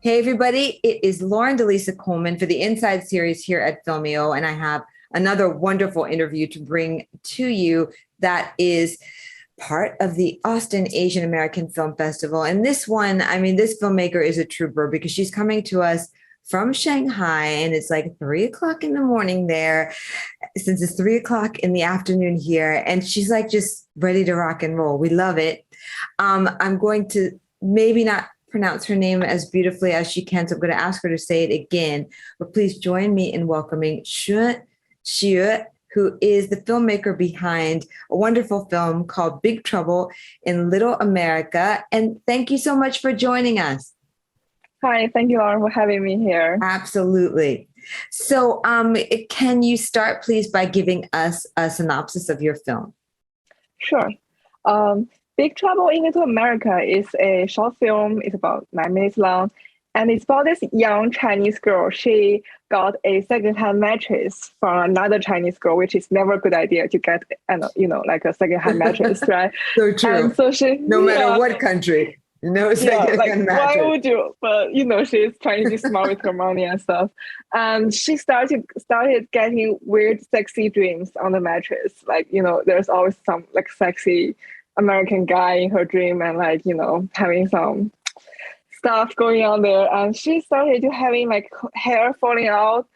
Hey, everybody. It is Lauren DeLisa Coleman for the Inside series here at Filmio, and I have another wonderful interview to bring to you that is part of the Austin Asian American Film Festival. And this one, I mean, this filmmaker is a trooper because she's coming to us from Shanghai, and it's like 3 o'clock in the morning there, since it's 3 o'clock in the afternoon here. And she's like just ready to rock and roll. We love it. I'm going to maybe not pronounce her name as beautifully as she can, so I'm going to ask her to say it again. But please join me in welcoming Xue Xue, who is the filmmaker behind a wonderful film called Big Trouble in Little America. And thank you so much for joining us. Hi, thank you, Lauren, for having me here. Absolutely. So, can you start, please, by giving us a synopsis of your film? Sure. Big Trouble in Little America is a short film. It's about 9 minutes long. And it's about this young Chinese girl. She got a secondhand mattress from another Chinese girl, which is never a good idea to get, like a secondhand mattress, right? So true. And so no matter what country. Why would you? But she's trying to be smart with her money and stuff. And she started getting weird, sexy dreams on the mattress. There's always some sexy American guy in her dream, and having some stuff going on there. And she started to having hair falling out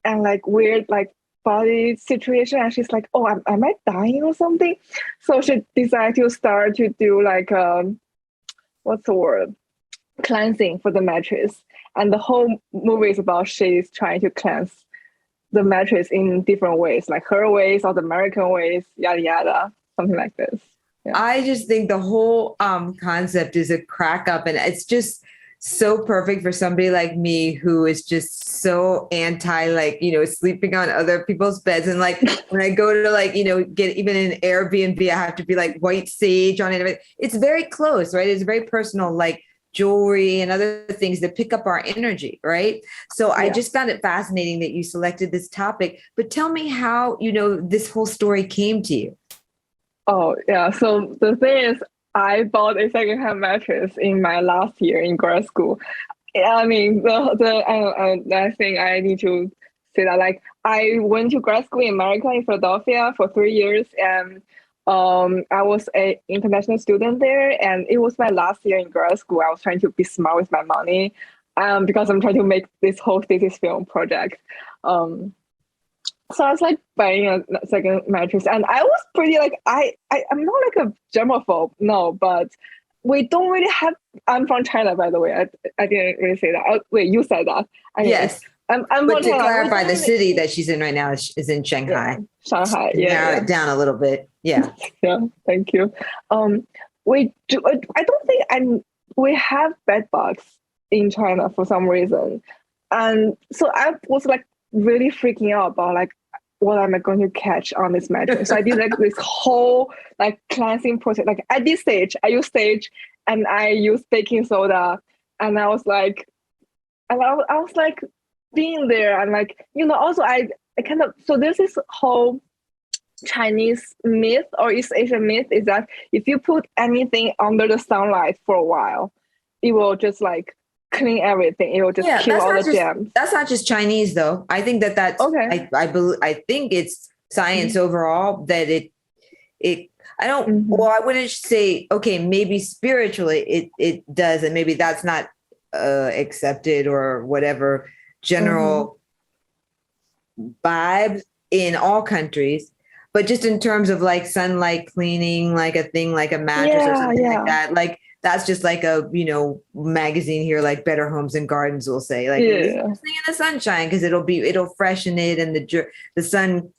and weird body situation. And she's like, "Oh, am I dying or something?" So she decided to start to do what's the word? Cleansing for the mattress. And the whole movie is about she's trying to cleanse the mattress in different ways, like her ways or the American ways, yada, yada, something like this. Yeah. I just think the whole concept is a crack up, and it's just so perfect for somebody like me who is just so anti, sleeping on other people's beds. And when I go to get even an Airbnb, I have to be white sage on it. It's very close, right? It's very personal, jewelry and other things that pick up our energy, right? So yeah. I just found it fascinating that you selected this topic, but tell me how, this whole story came to you. Oh, yeah. So the thing is, I bought a secondhand mattress in my last year in grad school. I mean, I think I need to say that, I went to grad school in America, in Philadelphia, for 3 years, and I was an international student there, and it was my last year in grad school. I was trying to be smart with my money, because I'm trying to make this whole thesis film project. So I was buying a second mattress, and I was pretty I'm not a germaphobe, no, but we don't really have. I'm from China, by the way. I didn't really say that. Wait, you said that. Yes. I'm but to clarify, the city that she's in right now is in Shanghai. Yeah. Shanghai, narrow it down a little bit. Yeah. Yeah. Thank you. We do. I don't think we have bed bugs in China for some reason, and so I was really freaking out about what am I going to catch on this mattress. So I did this whole cleansing process. At this stage, I use sage and I use baking soda, and I was being there, and also I kind of, so there's this whole Chinese myth or East Asian myth is that if you put anything under the sunlight for a while, it will just clean everything. It will just kill all the germs. That's not just Chinese, though. I think that's okay. I think it's science overall that it. I don't. Mm-hmm. Well, I wouldn't say maybe spiritually it does, and maybe that's not accepted or whatever general vibes in all countries. But just in terms of sunlight cleaning, a thing like a mattress or something like that, that's just a magazine here, Better Homes and Gardens will say stay in the sunshine because it'll freshen it, and the sun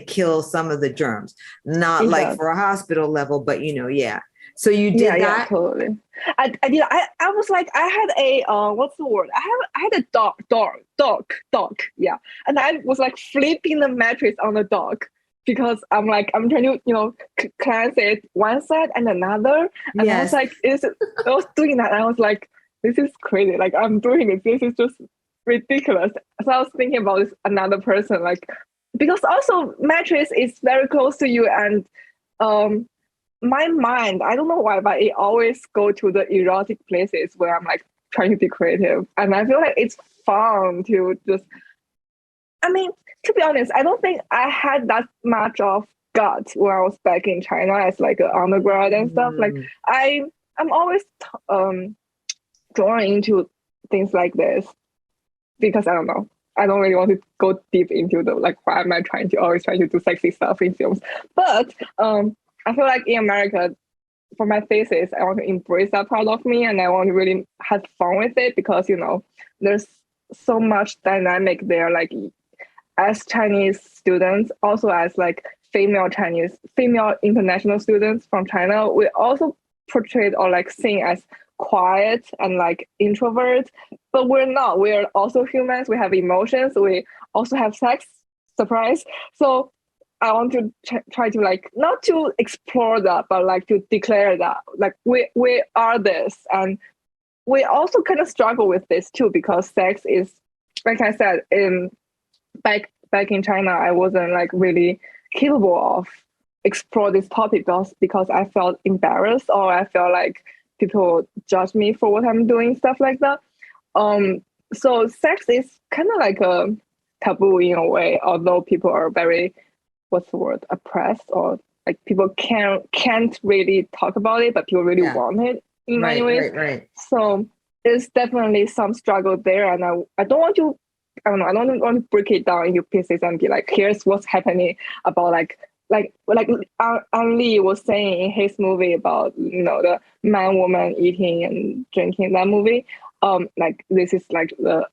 kills some of the germs, not for a hospital level, but yeah. So you did that? Yeah, totally. I did. I was I had a what's the word? I had a dog. Yeah, and I was flipping the mattress on the dog, because I'm trying to cleanse it one side and another, and yes. I was doing that, and I was this is crazy. I'm doing this. This is just ridiculous. So I was thinking about this another person, because also mattress is very close to you, and my mind, I don't know why, but it always go to the erotic places where I'm trying to be creative. And I feel like it's fun to just, I mean, to be honest, I don't think I had that much of gut when I was back in China as like an undergrad and stuff. Like I'm always drawn into things like this because I don't know. I don't really want to go deep into the like why am I always trying to do sexy stuff in films. But I feel like in America, for my thesis, I want to embrace that part of me and I want to really have fun with it because, you know, there's so much dynamic there. Like as Chinese students, also as like female international students from China, we also portrayed or like seen as quiet and like introvert, but we're not. We're also humans. We have emotions. We also have sex. Surprise. So I want to try to like not to explore that, but like to declare that like we are this, and we also kind of struggle with this too because sex is, like I said, back in China, I wasn't like really capable of explore this topic because I felt embarrassed or I felt like people judge me for what I'm doing, stuff like that. So sex is kind of like a taboo in a way, although people are very, what's the word, oppressed, or like people can't really talk about it, but people really want it in many ways. Right. So there's definitely some struggle there, and I don't want to, I don't want to break it down into pieces and be like, here's what's happening about like Ang Lee was saying in his movie about, you know, the man woman eating and drinking, that movie. Like this is like the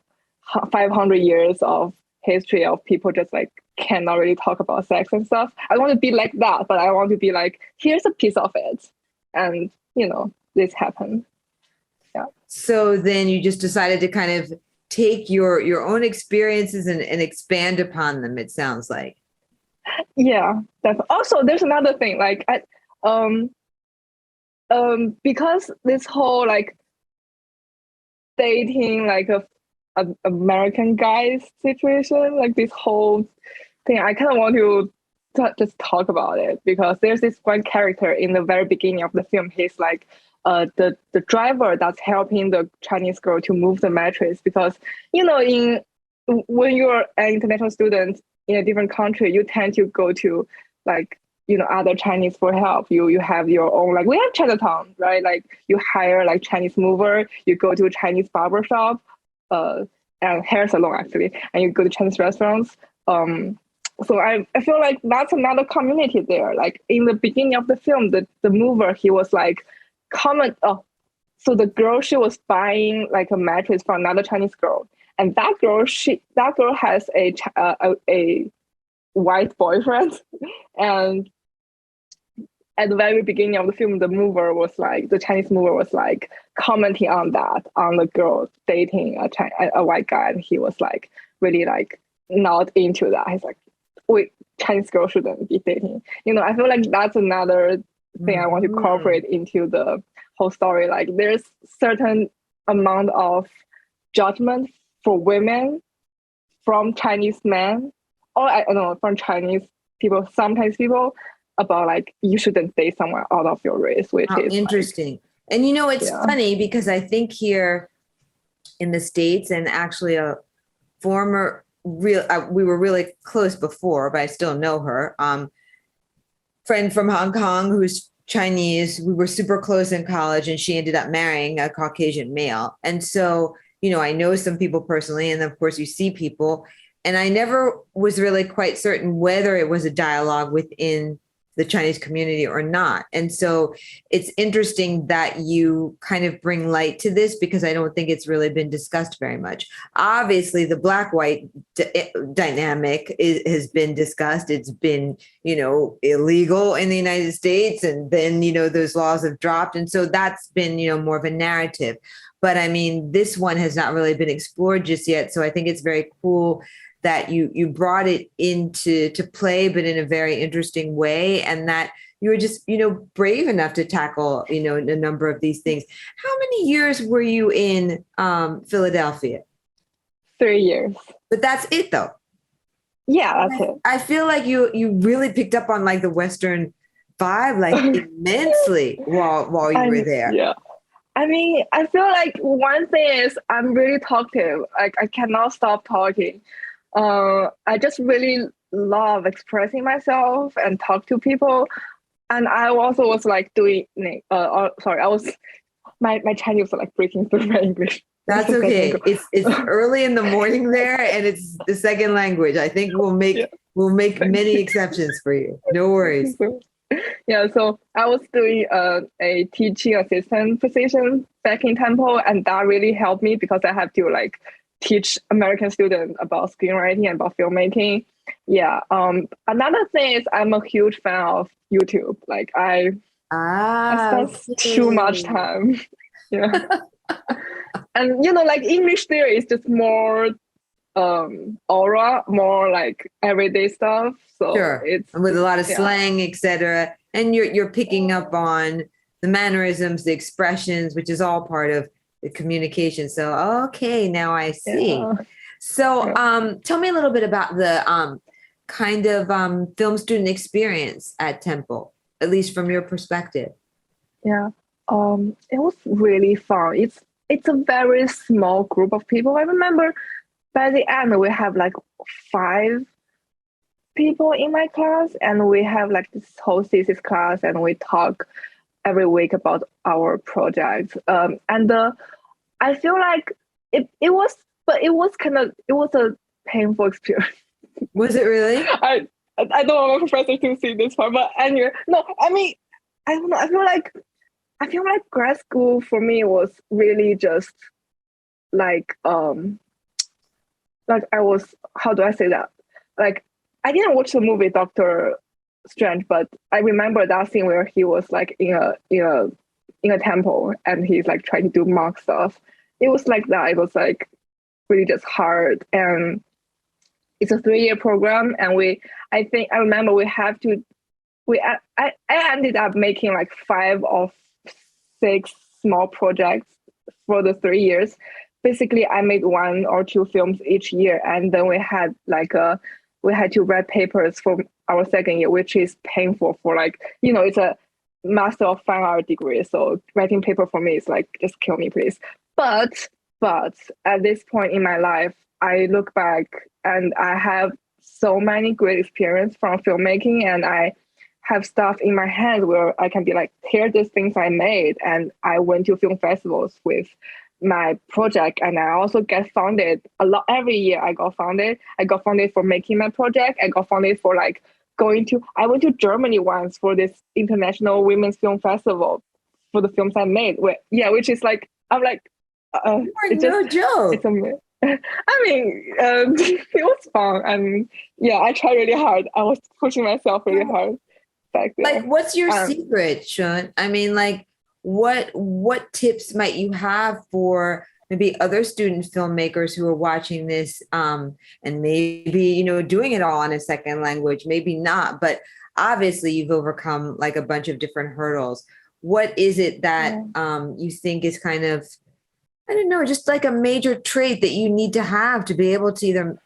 500 years of history of people just like cannot really talk about sex and stuff. I want to be like that, but I want to be like, here's a piece of it, and you know, this happened. Yeah. So then you just decided to kind of take your own experiences and expand upon them, it sounds like. Yeah, definitely. Also, there's another thing, like because this whole like dating like a American guys situation, like this whole thing, I kind of want to just talk about it because there's this one character in the very beginning of the film. He's like the driver that's helping the Chinese girl to move the mattress because, you know, when you're an international student in a different country, you tend to go to like, you know, other Chinese for help. You have your own, like we have Chinatown, right? Like you hire like Chinese mover, you go to a Chinese barber shop, and hair salon actually, and you go to Chinese restaurants. So I feel like that's another community there. Like in the beginning of the film, the mover, he was like so the girl, she was buying like a mattress from another Chinese girl. And that girl has a white boyfriend, and at the very beginning of the film, the Chinese mover was like commenting on the girl dating a white guy, and he was like really like not into that. He's like, wait, Chinese girl shouldn't be dating. You know, I feel like that's another thing I want to incorporate into the whole story. Like there's certain amount of judgment for women from Chinese men, or I don't know, from Chinese people, sometimes people, about like you shouldn't date someone out of your race, which is interesting. Like, and you know, it's funny because I think here in the States, and actually a former we were really close before, but I still know her, friend from Hong Kong who's Chinese. We were super close in college, and she ended up marrying a Caucasian male. And so, you know, I know some people personally, and of course you see people, and I never was really quite certain whether it was a dialogue within the Chinese community or not. And so it's interesting that you kind of bring light to this because I don't think it's really been discussed very much. Obviously, the black-white dynamic has been discussed. It's been, you know, illegal in the United States, and then, you know, those laws have dropped. And so that's been, you know, more of a narrative. But I mean, this one has not really been explored just yet. So I think it's very cool that you brought it into play, but in a very interesting way, and that you were just, you know, brave enough to tackle, you know, a number of these things. How many years were you in Philadelphia? 3 years. But that's it, though. Yeah, that's it. I feel like you really picked up on like the Western vibe, like immensely while you were there. Yeah. I mean, I feel like one thing is I'm really talkative. Like I cannot stop talking. I just really love expressing myself and talk to people. And I also was like doing, sorry, I was my Chinese was like breaking through my English. That's okay. It's early in the morning there, and it's the second language. I think we'll make many exceptions for you. No worries. Yeah, so I was doing a teaching assistant position back in Temple, and that really helped me because I have to like teach American students about screenwriting and about filmmaking. Yeah. Another thing is I'm a huge fan of YouTube. Like I spend too much time. Yeah. And like English there is just more aura, more like everyday stuff. So sure. It's with a lot of slang, etc. And you're picking up on the mannerisms, the expressions, which is all part of the communication. So okay, now I see. Yeah. So tell me a little bit about the kind of film student experience at Temple, at least from your perspective. Yeah. It was really fun. It's a very small group of people. I remember by the end we have like 5 people in my class, and we have like this whole thesis class, and we talk every week about our project. And I feel like it was a painful experience. Was it really? I don't want my professor to see this part, but anyway, no. I mean, I don't know. I feel like grad school for me was really just like I was, how do I say that? Like I didn't watch the movie Doctor Strange, but I remember that scene where he was like in a temple and he's like trying to do monk stuff. It was like that. It was like really just hard, and it's a 3-year program, and I remember I ended up making like 5 or 6 small projects for the 3 years. Basically, I made 1 or 2 films each year, and then we had to write papers for our second year, which is painful for it's a Master of Fine Art degree. So writing paper for me is like, just kill me, please. But at this point in my life, I look back and I have so many great experience from filmmaking, and I have stuff in my hand where I can be like, here are these things I made, and I went to film festivals with my project, and I also get funded a lot every year. I got funded for making my project. I got funded for I went to Germany once for this international women's film festival for the films I made. Which is like, I'm like, it's no joke. It's amazing. I mean, it was fun, and I tried really hard. I was pushing myself really hard back then. Like, what's your secret, Sean? I mean, like, what tips might you have for maybe other student filmmakers who are watching this, and maybe doing it all in a second language, maybe not, but obviously you've overcome like a bunch of different hurdles. What is it that you think is kind of, I don't know, just like a major trait that you need to have to be able to either,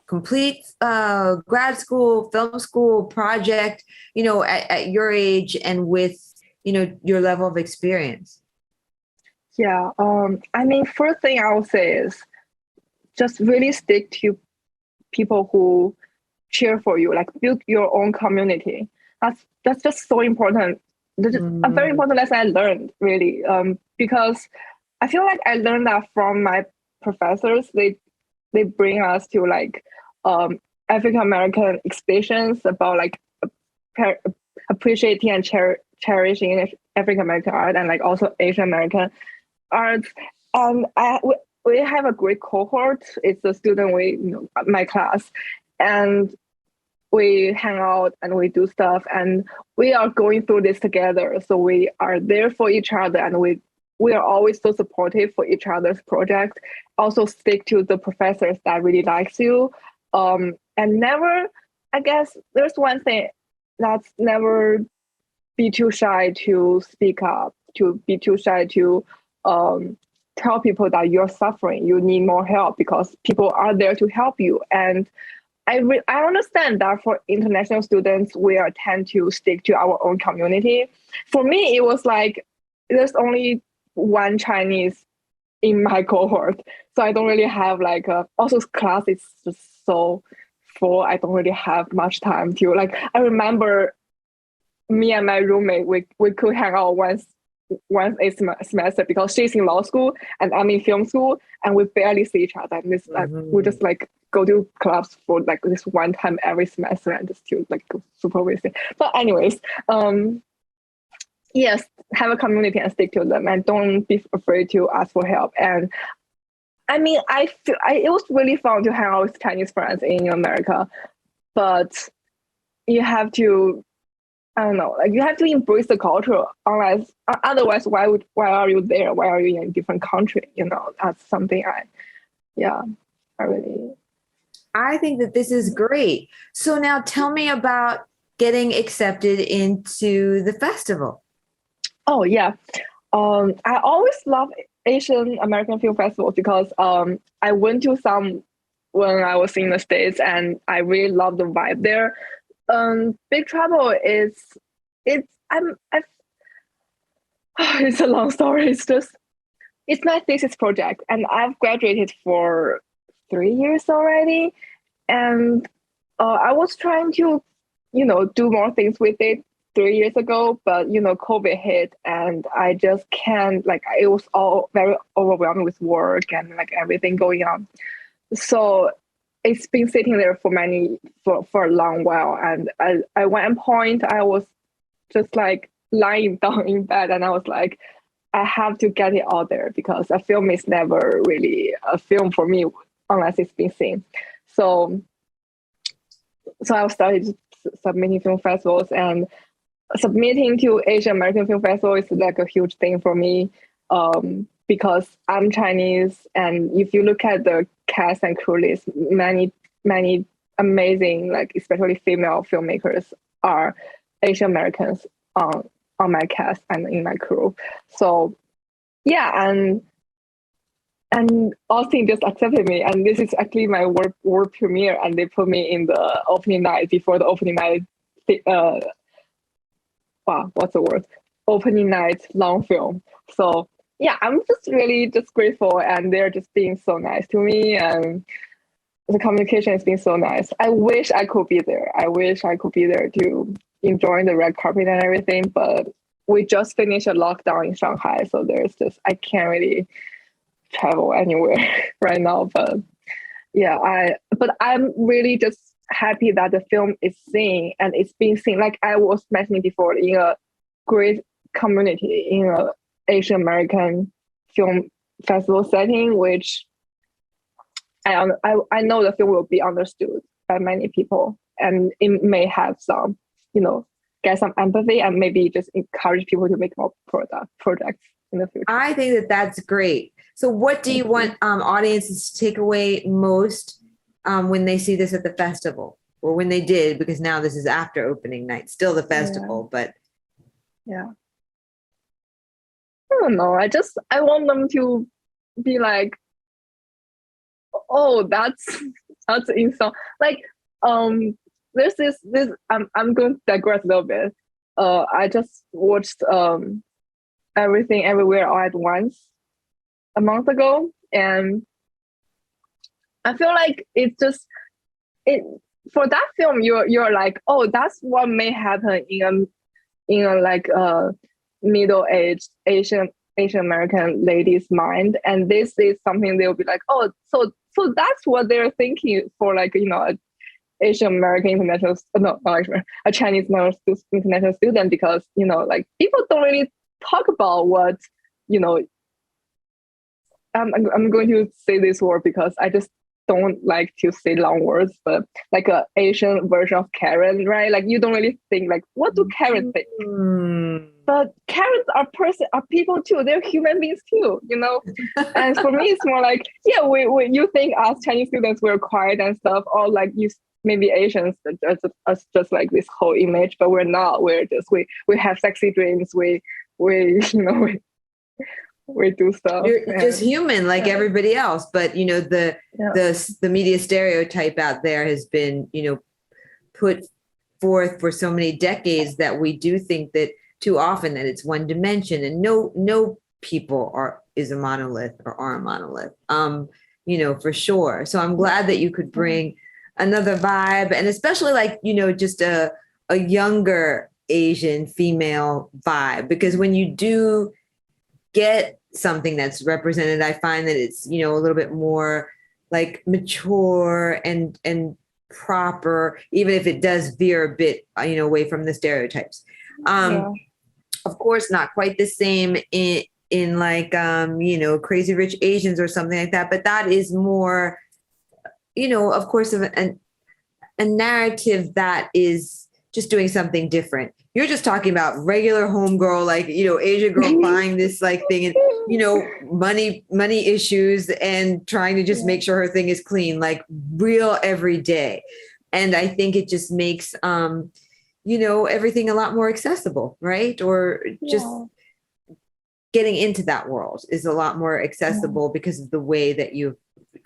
complete grad school, film school project, at your age and with, your level of experience? Yeah. I mean, first thing I will say is just really stick to people who cheer for you, like build your own community. That's just so important. That's a very important lesson I learned, really, because I feel like I learned that from my professors. They bring us to African American exhibitions about appreciating and cherishing African American art, and also Asian American art. And we have a great cohort. It's a student my class, and we hang out and we do stuff, and we are going through this together. So we are there for each other, and we are always so supportive for each other's project. Also stick to the professors that really likes you. And never, I guess there's one thing, that's never be too shy to speak up, to be too shy to tell people that you're suffering, you need more help, because people are there to help you. And I understand that for international students, we tend to stick to our own community. For me, it was like, there's only one Chinese in my cohort, so I don't really have like also class is just so full. I don't really have much time to like. I remember me and my roommate, we could hang out once a semester because she's in law school and I'm in film school, and we barely see each other. And this like we just like go to clubs for like this one time every semester and just to like go super wasted. But anyways, yes, have a community and stick to them, and don't be afraid to ask for help. And I mean, it was really fun to hang out with Chinese friends in America, but you have to, I don't know, like you have to embrace the culture. Unless, otherwise, why are you there? Why are you in a different country? You know, that's something I think that this is great. So now tell me about getting accepted into the festival. Oh yeah, I always love Asian American film festivals because I went to some when I was in the States, and I really love the vibe there. Big Trouble is it's it's a long story. It's my thesis project, and I've graduated for 3 years already, and I was trying to do more things with it 3 years ago, but COVID hit, and I just can't, like, it was all very overwhelming with work and like everything going on. So it's been sitting there for a long while, and at one point I was just like lying down in bed, and I was like, I have to get it out there because a film is never really a film for me unless it's been seen. So I started submitting film festivals, and submitting to Asian American Film Festival is like a huge thing for me because I'm Chinese, and if you look at the cast and crew list, many amazing, like especially female filmmakers are Asian Americans on my cast and in my crew. So yeah, and Austin just accepted me, and this is actually my world premiere, and they put me in the opening night before the opening night. Wow, what's the word? Opening night long film. So yeah, I'm just really just grateful, and they're just being so nice to me, and the communication has been so nice. I wish I could be there. I wish I could be there to enjoy the red carpet and everything, but we just finished a lockdown in Shanghai, so I can't really travel anywhere right now. But yeah, I'm really just happy that the film is seen, and it's being seen, like I was mentioning before, in a great community, in a Asian American film festival setting, which I know the film will be understood by many people, and it may have some, get some empathy, and maybe just encourage people to make more projects in the future. I think that that's great. So what do you want audiences to take away most when they see this at the festival, or when they did, because now this is after opening night, still the festival, but yeah. I don't know. I want them to be like, oh, that's insane. Like, there's this I'm going to digress a little bit. I just watched Everything Everywhere All at Once a month ago, and I feel like for that film, you're like, oh, that's what may happen in a like middle-aged Asian American lady's mind, and this is something they'll be like, oh, so that's what they're thinking for, like, Asian American international, no, not Asian, a Chinese international student, because like people don't really talk about what I'm going to say this word because I just don't like to say long words, but like a Asian version of Karen, right? Like you don't really think like, what do Karen think? But Karens are people too. They're human beings too, And for me, it's more like, yeah, you think as Chinese students we're quiet and stuff, or like you maybe Asians are just like this whole image, but we're not. We're just we have sexy dreams. We we do stuff. You're just human like everybody else, but the media stereotype out there has been put forth for so many decades that we do think that too often that it's one dimension, and no people is a monolith or are a monolith, for sure. So I'm glad that you could bring another vibe, and especially like, just a younger Asian female vibe, because when you do get something that's represented, I find that it's, a little bit more like mature and proper, even if it does veer a bit, away from the stereotypes. Of course, not quite the same in like, Crazy Rich Asians or something like that, but that is more, of course, of a narrative that is just doing something different. You're just talking about regular homegirl, like, Asian girl buying this like thing and, money issues and trying to just make sure her thing is clean, like real every day. And I think it just makes, everything a lot more accessible, right? Or just getting into that world is a lot more accessible because of the way that you've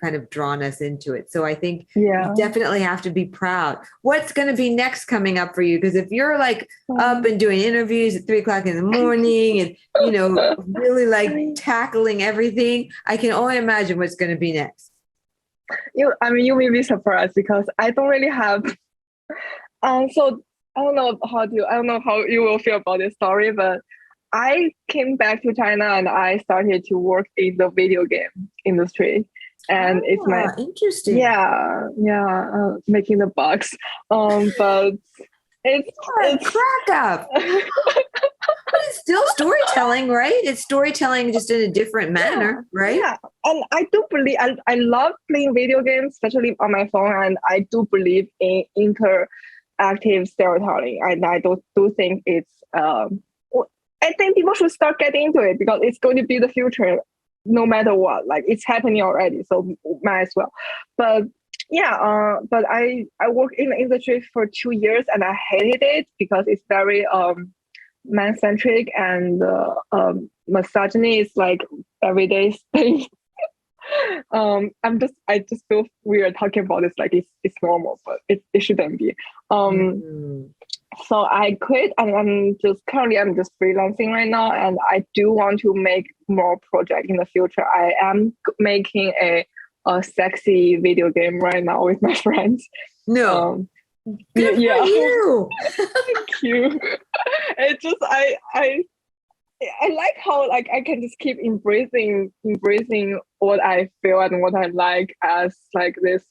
kind of drawn us into it. So I think you definitely have to be proud. What's going to be next coming up for you? Because if you're like up and doing interviews at 3:00 in the morning and, really like tackling everything, I can only imagine what's going to be next. You may be surprised because I don't really have, so I don't know how you will feel about this story, but I came back to China and I started to work in the video game industry. And it's my interesting. Making the bugs. But it's crack up. But it's still storytelling, right? It's storytelling just in a different manner, right? Yeah. And I do believe I love playing video games, especially on my phone, and I do believe in interactive storytelling. And I do think it's I think people should start getting into it because it's going to be the future. No matter what, like it's happening already, so might as well. But but I worked in the industry for 2 years and I hated it because it's very man-centric and misogyny is like everyday thing. I just feel weird talking about this like it's normal, but it shouldn't be. So I quit and I'm just freelancing right now, and I do want to make more projects in the future. I am making a sexy video game right now with my friends. No. Good for you. Thank you. It's just I like how like I can just keep embracing what I feel and what I like as like this.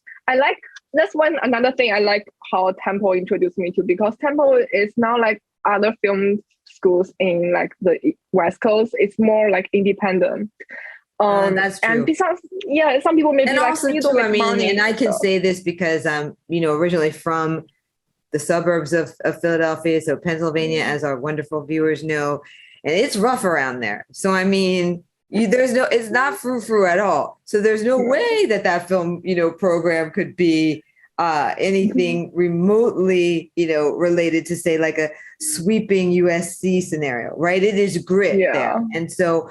That's another thing I like how Temple introduced me to, because Temple is not like other film schools in like the West Coast. It's more like independent. That's true. And besides, some people may be like, also too, I mean, and I can say this because I'm, originally from the suburbs of Philadelphia, so Pennsylvania, as our wonderful viewers know, and it's rough around there. So I mean, it's not frou-frou at all. So there's no way that film, program could be anything remotely, related to say like a sweeping USC scenario, right? It is grit there. And so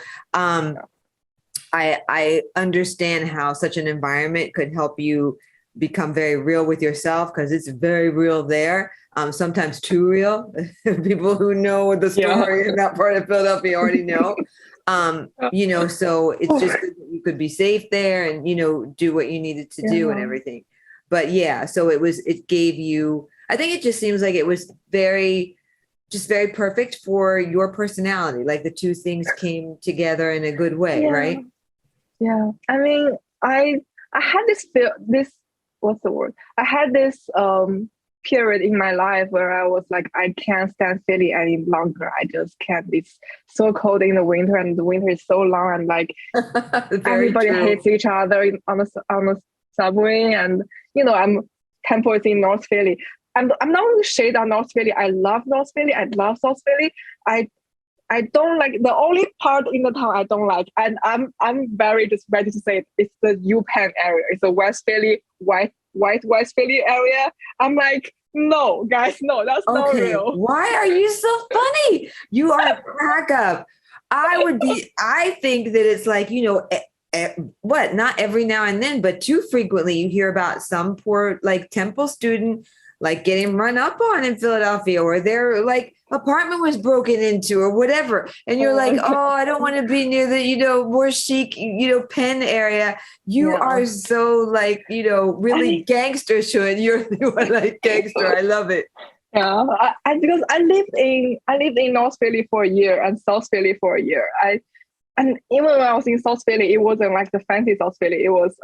I understand how such an environment could help you become very real with yourself, because it's very real there. Sometimes too real. People who know the story in that part of Philadelphia already know. So it's just that you could be safe there and, do what you needed to do and everything. But so it gave you, I think it just seems like it was very perfect for your personality. Like the two things came together in a good way, right? Yeah. I mean, I had this what's the word? I had this period in my life where I was like, I can't stand Philly any longer. I just can't. It's so cold in the winter, and the winter is so long, and like everybody hates each other on the subway. And Temple is in North Philly. I'm not going to shade on North Philly. I love North Philly. I love South Philly. I don't like the only part in the town I don't like, and I'm very just ready to say it's the UPenn area. It's the West Philly, white West Philly area. I'm like, no, guys, no, that's not real. Why are you so funny? You are a crack up. I think that it's like, not every now and then, but too frequently you hear about some poor like Temple student like getting run up on in Philadelphia, or their like apartment was broken into or whatever. And you're like, oh, I don't want to be near the, more chic, Penn area. You are so like, really gangster, Shun. You're like gangster. I love it. Yeah, because I lived in North Philly for a year and South Philly for a year. And even when I was in South Philly, it wasn't like the fancy South Philly. It was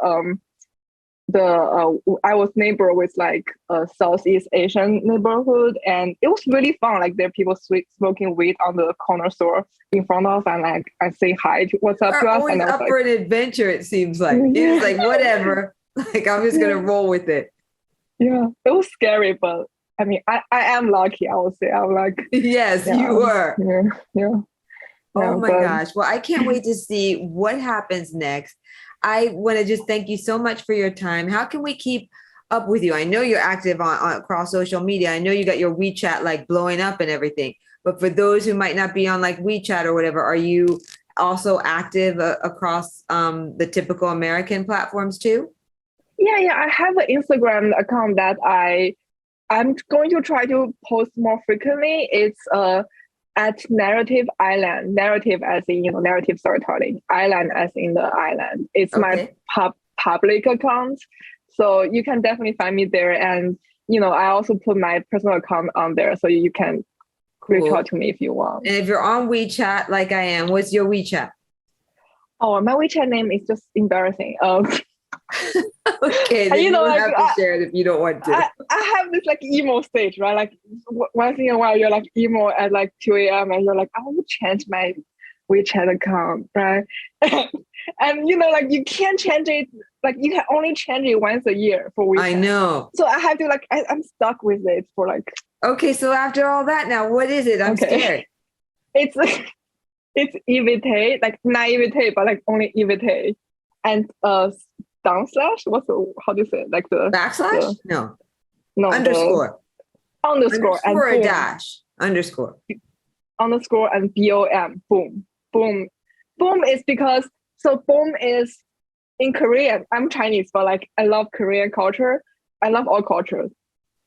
I was neighbor with like a Southeast Asian neighborhood, and it was really fun. Like there are people smoking weed on the corner store in front of, and like I say hi, what's up to us, always and I was up like, for an adventure. It seems like it's like whatever. Like I'm just gonna roll with it. Yeah, it was scary, but I mean, I am lucky. I would say I'm like, yes, you were. Yeah. Oh my gosh. Well, I can't wait to see what happens next. I want to just thank you so much for your time. How can we keep up with you? I know you're active on across social media. I know you got your WeChat like blowing up and everything. But for those who might not be on like WeChat or whatever, are you also active across the typical American platforms too? Yeah. I have an Instagram account that I'm going to try to post more frequently. It's at Narrative Island, narrative as in narrative storytelling, island as in the island. It's my public account, so you can definitely find me there. And I also put my personal account on there, so you can reach out to me if you want. And if you're on WeChat like I am, what's your WeChat? Oh, my WeChat name is just embarrassing. Okay, then you don't have to share it if you don't want to. I have this like emo stage, right? Like once in a while you're like emo at like 2 a.m. and you're like, I want to change my WeChat account, right? And like you can't change it, like you can only change it once a year for WeChat. I know. So I have to like I'm stuck with it for like. Okay, so after all that, now what is it? I'm scared. It's Evite, like not Evite, but like only Evite, and down slash. How do you say it? Like the backslash? No, underscore and a dash underscore and BOM. Boom is because boom is in Korean. I'm Chinese, but like I love Korean culture. I love all cultures.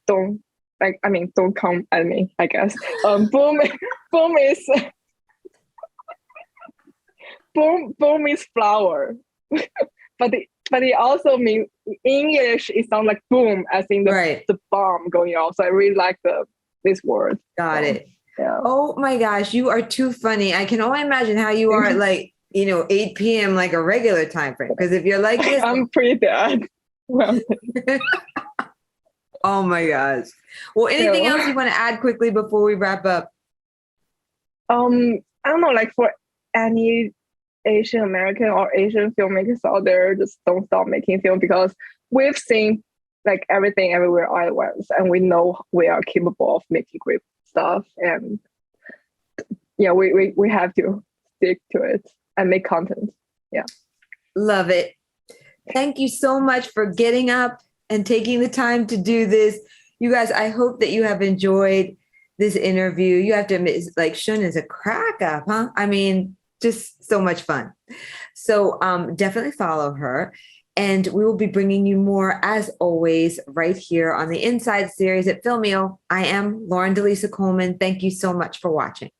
Don't come at me, I guess. Boom is boom is flower. But it also means in English it sounds like boom, as in the bomb going off. So I really like this word. Got it. Yeah. Oh my gosh, you are too funny. I can only imagine how you are at like 8 p.m. like a regular time frame. Because if you're like this, I'm pretty bad. Oh my gosh. Well, anything else you want to add quickly before we wrap up? I don't know, like for any Asian American or Asian filmmakers out there, just don't stop making film, because we've seen like everything everywhere all at once, and we know we are capable of making great stuff. And yeah, we have to stick to it and make content. Yeah. Love it. Thank you so much for getting up and taking the time to do this. You guys, I hope that you have enjoyed this interview. You have to admit, like, Shun is a crack up, huh? I mean, just so much fun. So definitely follow her. And we will be bringing you more, as always, right here on the Inside series at Filmio. I am Lauren DeLisa Coleman. Thank you so much for watching.